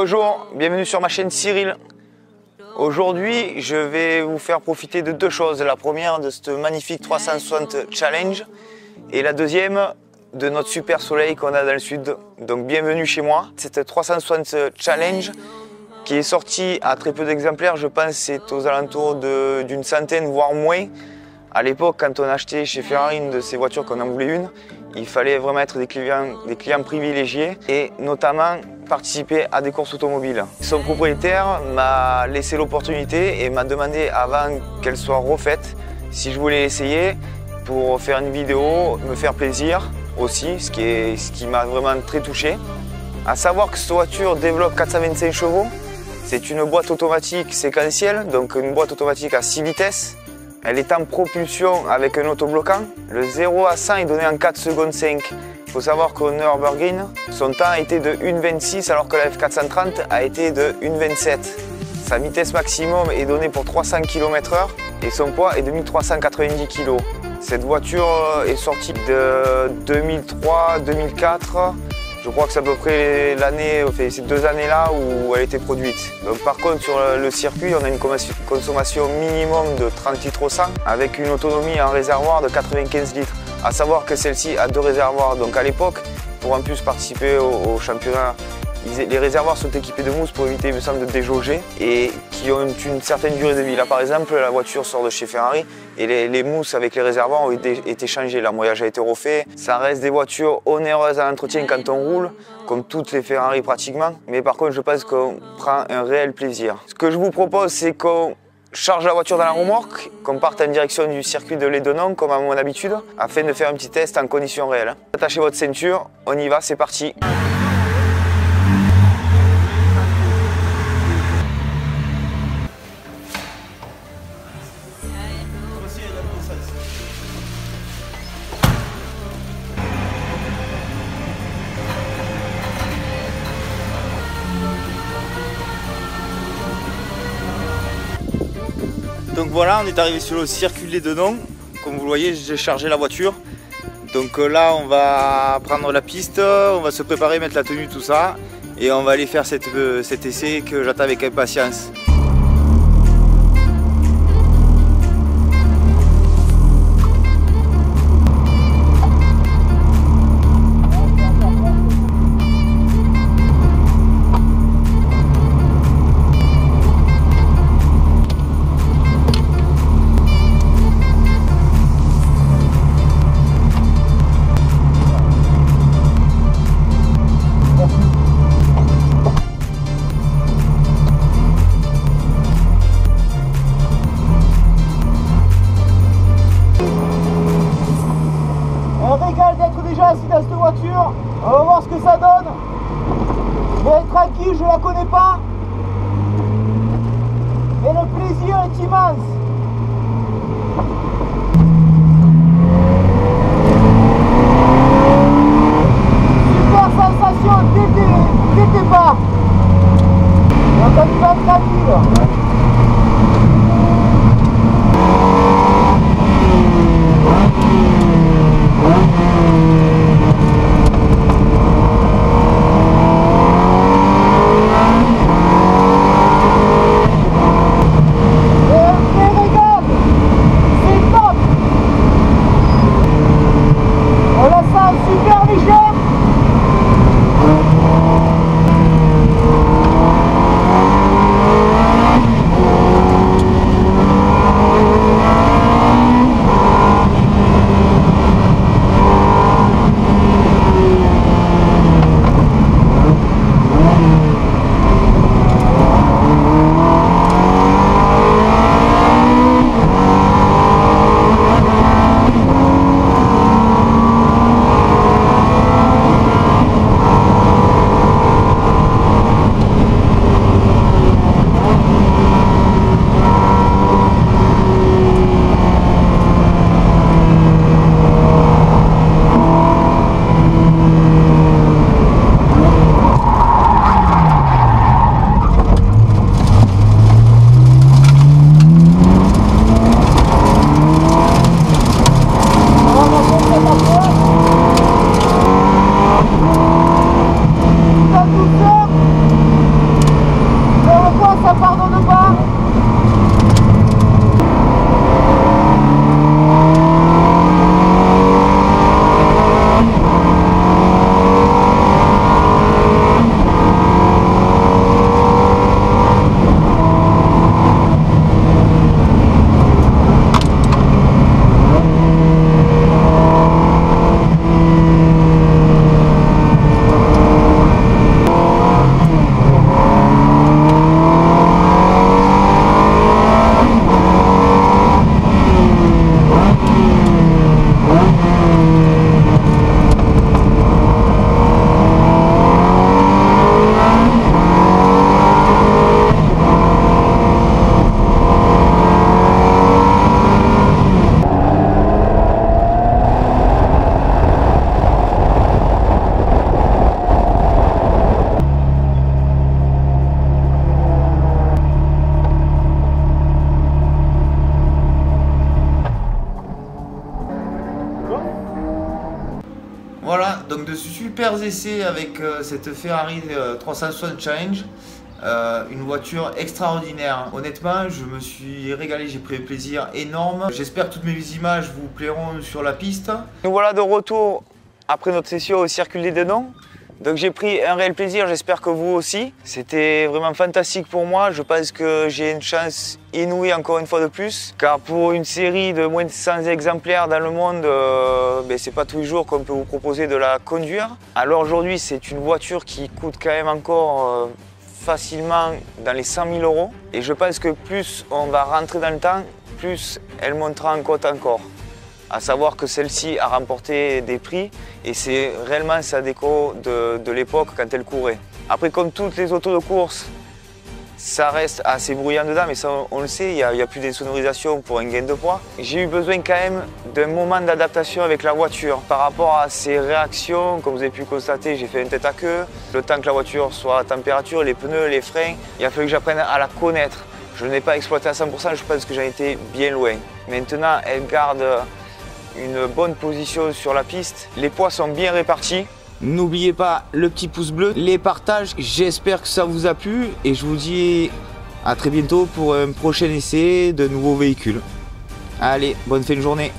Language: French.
Bonjour, bienvenue sur ma chaîne Cyril. Aujourd'hui, je vais vous faire profiter de deux choses. La première, de ce magnifique 360 Challenge et la deuxième, de notre super soleil qu'on a dans le sud. Donc bienvenue chez moi. Cette 360 Challenge qui est sortie à très peu d'exemplaires, je pense c'est aux alentours d'une centaine voire moins. À l'époque, quand on achetait chez Ferrari une de ces voitures qu'on en voulait une, il fallait vraiment être des clients privilégiés et notamment participer à des courses automobiles. Son propriétaire m'a laissé l'opportunité et m'a demandé avant qu'elle soit refaite si je voulais l'essayer pour faire une vidéo, me faire plaisir aussi, ce qui m'a vraiment très touché. À savoir que cette voiture développe 425 chevaux, c'est une boîte automatique séquentielle, donc une boîte automatique à 6 vitesses. Elle est en propulsion avec un autobloquant. Le 0 à 100 est donné en 4 secondes 5. Il faut savoir qu'au Nürburgring, son temps a été de 1,26 alors que la F430 a été de 1,27. Sa vitesse maximum est donnée pour 300 km/h et son poids est de 1390 kg. Cette voiture est sortie de 2003-2004. Je crois que c'est à peu près l'année, enfin, ces 2 années-là où elle a été produite. Donc, par contre, sur le circuit, on a une consommation minimum de 30 litres au 100 avec une autonomie en réservoir de 95 litres. À savoir que celle-ci a 2 réservoirs. Donc à l'époque, pour en plus participer au championnat, les réservoirs sont équipés de mousse pour éviter, il me semble, de déjauger et qui ont une certaine durée de vie. Là, par exemple, la voiture sort de chez Ferrari et les mousses avec les réservoirs ont été changées. L'embrayage a été refait. Ça reste des voitures onéreuses à l'entretien quand on roule, comme toutes les Ferrari pratiquement. Mais par contre, je pense qu'on prend un réel plaisir. Ce que je vous propose, c'est qu'on charge la voiture dans la remorque, qu'on parte en direction du circuit de Lédenon, comme à mon habitude, afin de faire un petit test en conditions réelles. Attachez votre ceinture, on y va, c'est parti. Donc voilà, on est arrivé sur le circuit de Lédenon. Comme vous le voyez, j'ai chargé la voiture. Donc là, on va prendre la piste, on va se préparer, mettre la tenue, tout ça. Et on va aller faire cet essai que j'attends avec impatience. D'être déjà assis dans cette voiture, on va voir ce que ça donne. Mais tranquille, je la connais pas. Et le plaisir est immense. Super sensation dès le départ. Donc on y va tranquille. donc de super essais avec cette Ferrari 360 Challenge. Une voiture extraordinaire. Honnêtement, je me suis régalé, j'ai pris un plaisir énorme. J'espère que toutes mes images vous plairont sur la piste. Nous voilà de retour après notre session au Circuit des Dedans. Donc j'ai pris un réel plaisir, j'espère que vous aussi. C'était vraiment fantastique pour moi. Je pense que j'ai une chance inouïe encore une fois de plus. Car pour une série de moins de 100 exemplaires dans le monde, c'est pas tous les jours qu'on peut vous proposer de la conduire. Alors aujourd'hui, c'est une voiture qui coûte quand même encore facilement dans les 100 000 €. Et je pense que plus on va rentrer dans le temps, plus elle montera en cote encore. À savoir que celle-ci a remporté des prix et c'est réellement sa déco de l'époque quand elle courait. Après, comme toutes les autos de course, ça reste assez bruyant dedans, mais ça on le sait, il n'y a plus d'insonorisation pour un gain de poids. J'ai eu besoin quand même d'un moment d'adaptation avec la voiture par rapport à ses réactions. Comme vous avez pu constater, j'ai fait un tête à queue. Le temps que la voiture soit à température, les pneus, les freins, il a fallu que j'apprenne à la connaître. Je ne l'ai pas exploité à 100%, je pense que j'en étais bien loin. Maintenant, elle garde une bonne position sur la piste. Les poids sont bien répartis. N'oubliez pas le petit pouce bleu, les partages. J'espère que ça vous a plu et je vous dis à très bientôt pour un prochain essai de nouveaux véhicules. Allez, bonne fin de journée.